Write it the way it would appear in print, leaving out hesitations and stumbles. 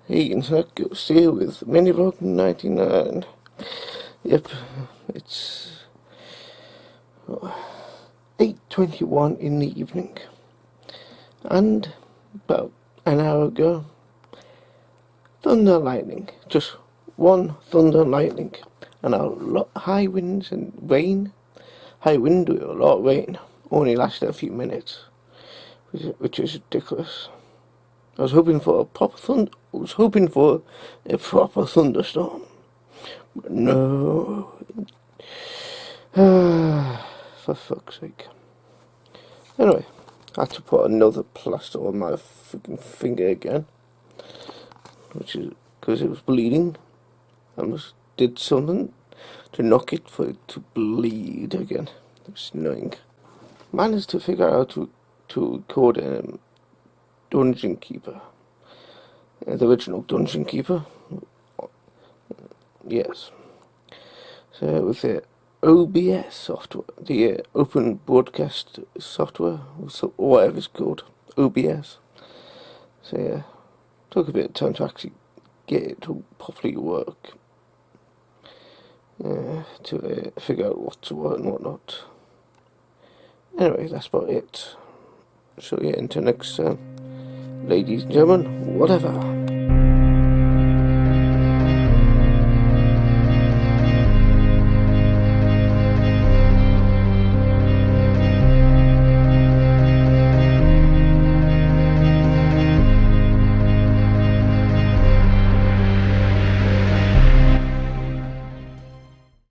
Hey, Internet Ghost here with Minivlog 99. Yep, it's 8:21 in the evening, and about an hour ago, thunder and lightning, just one thunder and lightning, and a lot high winds and rain. High wind with a lot of rain only lasted a few minutes, which is ridiculous. I was hoping for a proper thunderstorm, but no. For fuck's sake. Anyway, I had to put another plaster on my freaking finger again, which is because it was bleeding. I did something to knock it for it to bleed again. It's annoying. Managed to figure out how to record Dungeon Keeper, the original Dungeon Keeper. Yes. So with the OBS software, the Open Broadcast software, or whatever it's called, OBS. So yeah, took a bit of time to actually get it to properly work. To figure out what to what and what not. Anyway, that's about it. So yeah, until next time, ladies and gentlemen, whatever.